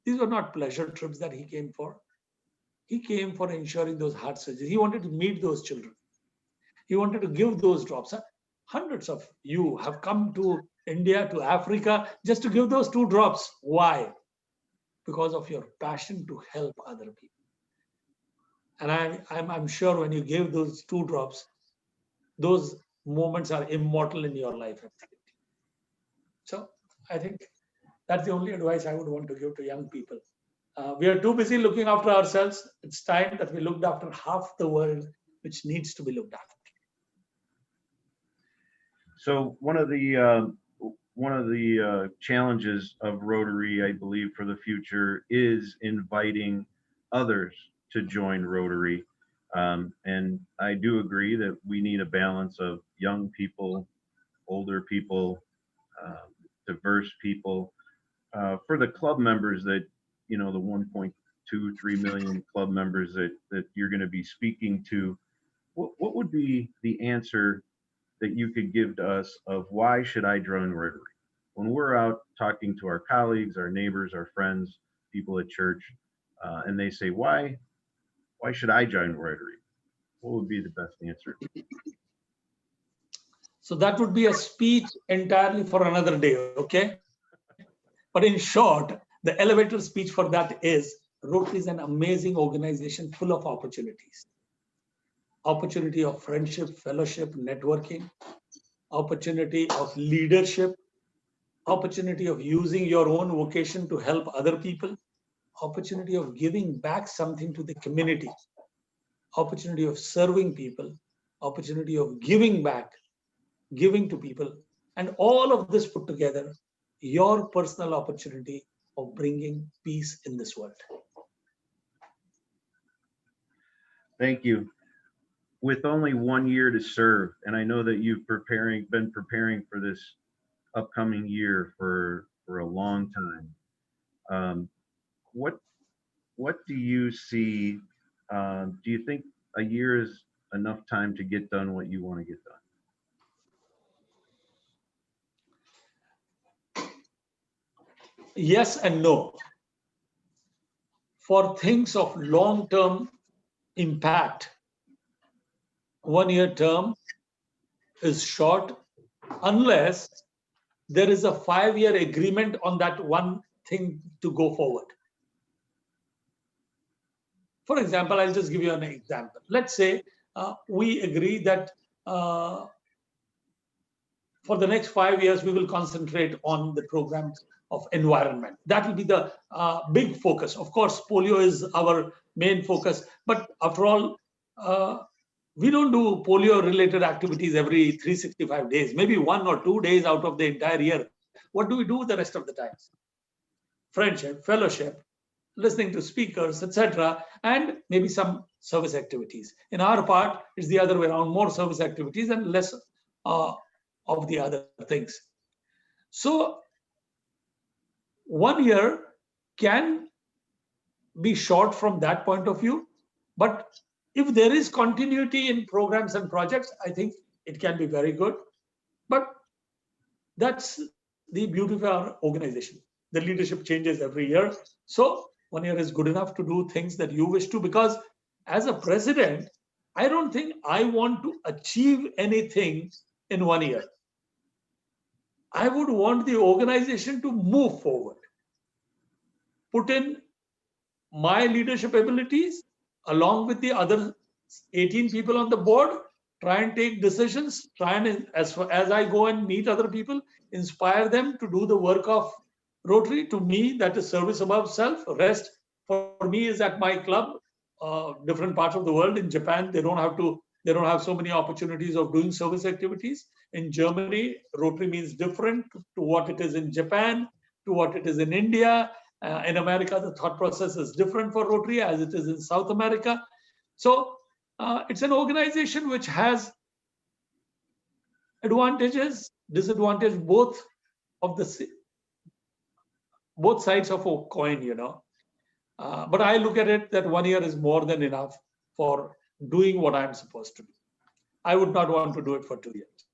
These were not pleasure trips that he came for. He came for ensuring those heart surgeries. He wanted to meet those children. He wanted to give those drops. hundreds of you have come to India, to Africa, just to give those 2 drops. Why? Because of your passion to help other people. And I'm sure when you gave those 2 drops, those moments are immortal in your life. So I think that's the only advice I would want to give to young people. We are too busy looking after ourselves. It's time that we looked after half the world, which needs to be looked after. So one of the challenges of Rotary, I believe, for the future is inviting others to join Rotary. And I do agree that we need a balance of young people, older people, diverse people. For the club members that, the 1.23 million club members that you're going to be speaking to, what would be the answer that you could give to us of why should I join Rotary? When we're out talking to our colleagues, our neighbors, our friends, people at church, and they say, why should I join Rotary? What would be the best answer? So that would be a speech entirely for another day, okay? But in short, the elevator speech for that is Rotary is an amazing organization full of opportunities. Opportunity of friendship, fellowship, networking, opportunity of leadership, opportunity of using your own vocation to help other people, opportunity of giving back something to the community, opportunity of serving people, opportunity of giving back, giving to people, and all of this put together, your personal opportunity of bringing peace in this world. Thank you. With only 1 year to serve, and I know that you've been preparing for this upcoming year for a long time. What do you see? Do you think a year is enough time to get done what you want to get done? Yes and no. For things of long-term impact, 1 year term is short unless there is a 5-year agreement on that one thing to go forward. For example, I'll just give you an example. Let's say we agree that for the next 5 years, we will concentrate on the programs of environment. That will be the big focus. Of course, polio is our main focus, but after all, we don't do polio-related activities every 365 days, maybe 1 or 2 days out of the entire year. What do we do the rest of the time? Friendship, fellowship, listening to speakers, etc., and maybe some service activities. In our part, it's the other way around, more service activities and less of the other things. So 1 year can be short from that point of view, but if there is continuity in programs and projects, I think it can be very good. But that's the beauty of our organization. The leadership changes every year. So 1 year is good enough to do things that you wish to, because as a president, I don't think I want to achieve anything in 1 year. I would want the organization to move forward, put in my leadership abilities along with the other 18 people on the board, try and take decisions, try and, as I go and meet other people, inspire them to do the work of Rotary. To me, that is service above self. Rest for me is at my club, different parts of the world. In Japan, they don't have so many opportunities of doing service activities. In Germany, Rotary means different to what it is in Japan, to what it is in India. In America, the thought process is different for Rotary as it is in South America. So it's an organization which has advantages, disadvantages, both sides of a coin, But I look at it that 1 year is more than enough for doing what I'm supposed to do. I would not want to do it for 2 years.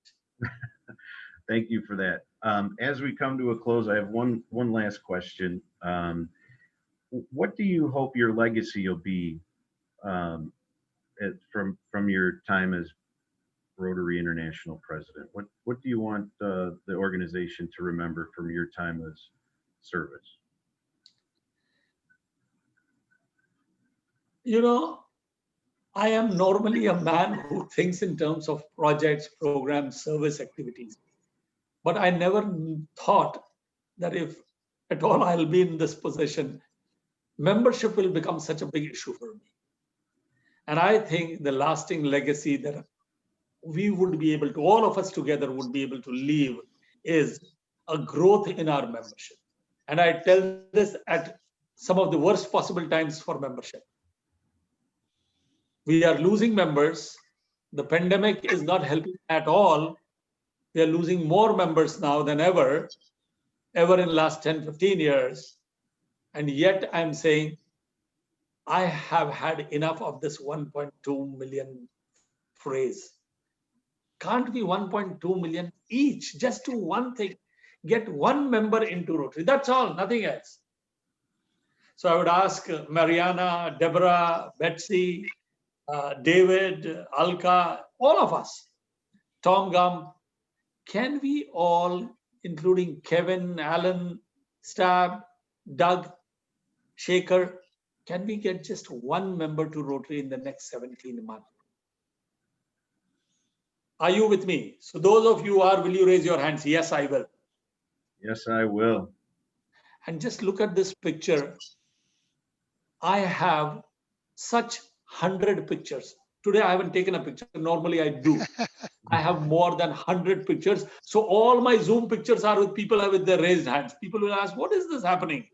Thank you for that. As we come to a close, I have one last question. What do you hope your legacy will be from your time as Rotary International president? What do you want the organization to remember from your time as service? You know, I am normally a man who thinks in terms of projects, programs, service activities. But I never thought that if at all I'll be in this position, membership will become such a big issue for me. And I think the lasting legacy that we would be able to, all of us together would be able to leave is a growth in our membership. And I tell this at some of the worst possible times for membership. We are losing members. The pandemic is not helping at all. We are losing more members now than ever in the last 10, 15 years. And yet I'm saying, I have had enough of this 1.2 million phrase. Can't be 1.2 million each, just do one thing, get one member into Rotary. That's all, nothing else. So I would ask Mariana, Deborah, Betsy, David, Alka, all of us, Tom Gum, can we all, including Kevin, Alan, Stab, Doug, Shekhar, can we get just one member to Rotary in the next 17 months? Are you with me? So those of you who are, will you raise your hands? Yes, I will. Yes, I will. And just look at this picture. I have such 100 pictures. Today I haven't taken a picture. Normally I do. I have more than 100 pictures. So all my Zoom pictures are with people with their raised hands. People will ask, what is this happening?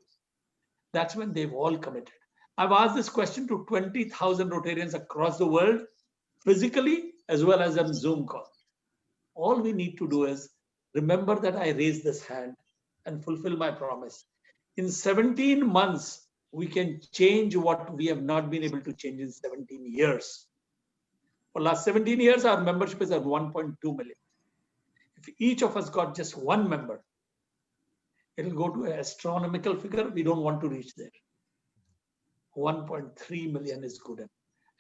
That's when they've all committed. I've asked this question to 20,000 Rotarians across the world, physically as well as on Zoom call. All we need to do is remember that I raised this hand and fulfill my promise. In 17 months, we can change what we have not been able to change in 17 years. For the last 17 years, our membership is at 1.2 million. If each of us got just one member, it'll go to an astronomical figure. We don't want to reach there. 1.3 million is good enough.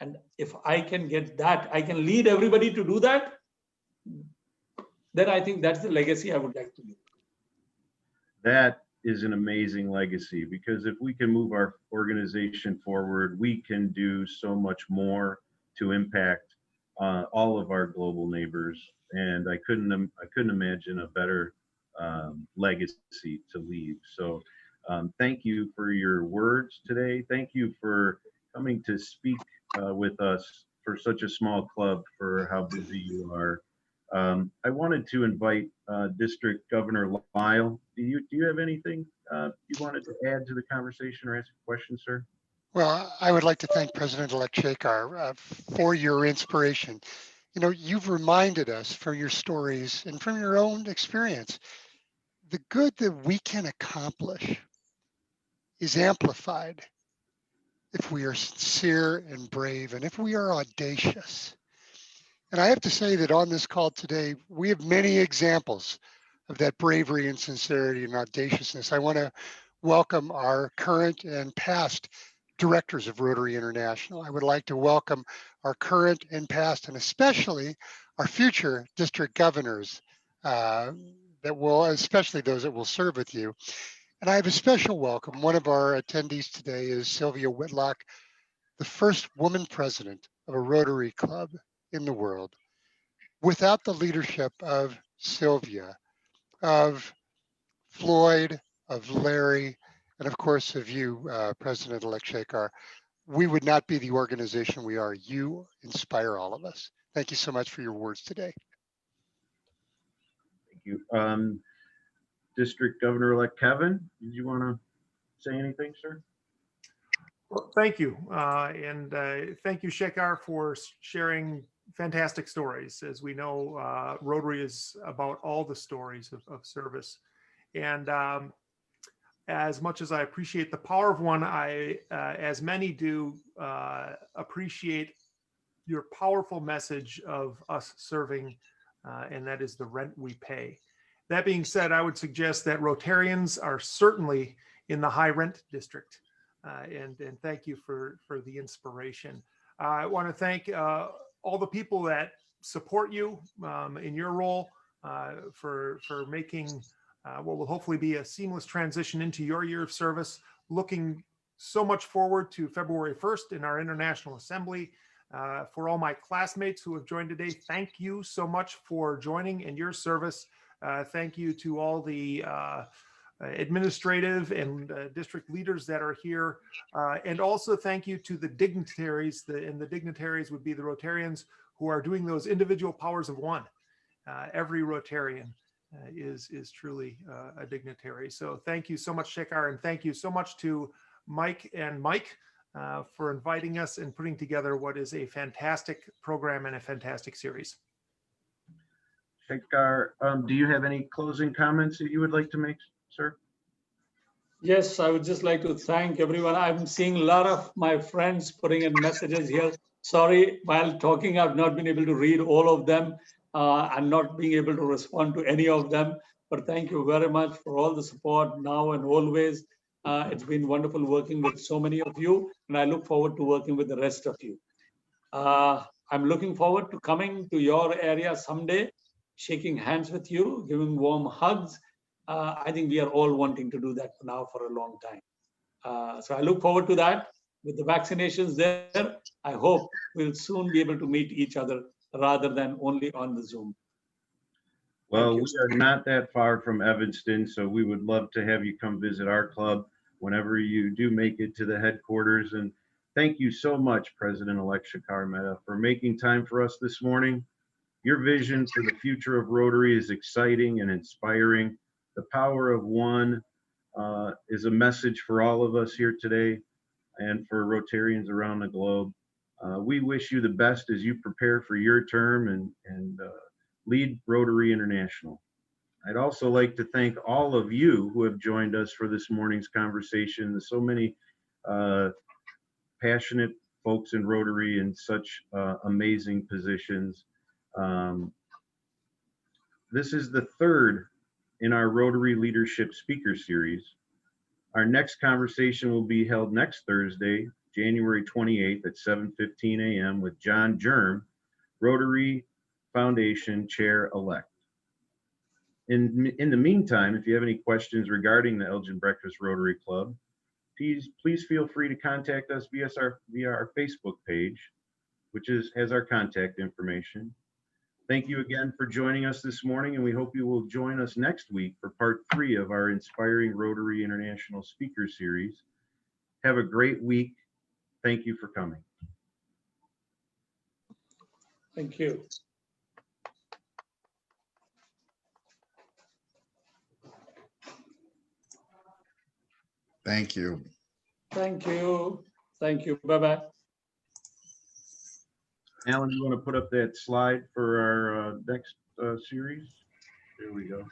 And if I can get that, I can lead everybody to do that, then I think that's the legacy I would like to leave. That is an amazing legacy, because if we can move our organization forward, we can do so much more to impact all of our global neighbors. And I couldn't imagine a better legacy to leave. So thank you for your words today. Thank you for coming to speak with us for such a small club, for how busy you are. I wanted to invite District Governor Lyle. Do you have anything you wanted to add to the conversation or ask a question, sir? Well, I would like to thank President-elect Shekhar for your inspiration. You know, you've reminded us from your stories and from your own experience, the good that we can accomplish is amplified if we are sincere and brave, and if we are audacious. And I have to say that on this call today, we have many examples of that bravery and sincerity and audaciousness. I want to welcome our current and past directors of Rotary International. I would like to welcome our current and past, and especially our future district governors especially those that will serve with you. And I have a special welcome. One of our attendees today is Sylvia Whitlock, the first woman president of a Rotary club in the world. Without the leadership of Sylvia, of Floyd, of Larry, and of course of you, President-elect Shekhar, we would not be the organization we are. You inspire all of us. Thank you so much for your words today. Thank you. District Governor-elect Kevin, did you want to say anything, sir? Well, thank you. And thank you, Shekhar, for sharing fantastic stories. As we know, Rotary is about all the stories of service. And as much as I appreciate the power of one, I, as many do, appreciate your powerful message of us serving, and that is the rent we pay. That being said, I would suggest that Rotarians are certainly in the high rent district. And thank you for the inspiration. I want to thank all the people that support you in your role for making what will hopefully be a seamless transition into your year of service. Looking so much forward to February 1st in our International Assembly. For all my classmates who have joined today, thank you so much for joining and your service. Thank you to all the administrative and district leaders that are here. And also thank you to the dignitaries, and the dignitaries would be the Rotarians who are doing those individual powers of one. Every Rotarian is truly a dignitary. So thank you so much, Shekhar, and thank you so much to Mike and Mike for inviting us and putting together what is a fantastic program and a fantastic series. Shekhar, do you have any closing comments that you would like to make, sir? Yes, I would just like to thank everyone. I'm seeing a lot of my friends putting in messages here. Sorry, while talking, I've not been able to read all of them and not being able to respond to any of them. But thank you very much for all the support now and always. It's been wonderful working with so many of you, and I look forward to working with the rest of you. I'm looking forward to coming to your area someday, shaking hands with you, giving warm hugs. I think we are all wanting to do that now for a long time. So I look forward to that. With the vaccinations there, I hope we'll soon be able to meet each other rather than only on the Zoom. Well, you. we are not that far from Evanston, so we would love to have you come visit our club whenever you do make it to the headquarters. And thank you so much, President-elect Shekhar Mehta, for making time for us this morning. Your vision for the future of Rotary is exciting and inspiring. The power of one is a message for all of us here today and for Rotarians around the globe. We wish you the best as you prepare for your term and lead Rotary International. I'd also like to thank all of you who have joined us for this morning's conversation. There's so many passionate folks in Rotary in such amazing positions. This is the third in our Rotary Leadership Speaker Series. Our next conversation will be held next Thursday, January 28th at 7:15 a.m. with John Germ, Rotary Foundation Chair-elect. In the meantime, if you have any questions regarding the Elgin Breakfast Rotary Club, please feel free to contact us via our Facebook page, which has our contact information. Thank you again for joining us this morning, and we hope you will join us next week for part 3 of our Inspiring Rotary International Speaker Series. Have a great week. Thank you for coming. Thank you. Thank you. Thank you. Thank you. Bye-bye. Alan, you want to put up that slide for our next series? There we go.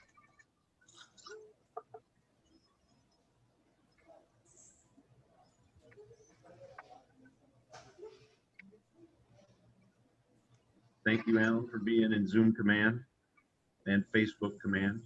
Thank you, Alan, for being in Zoom command and Facebook command.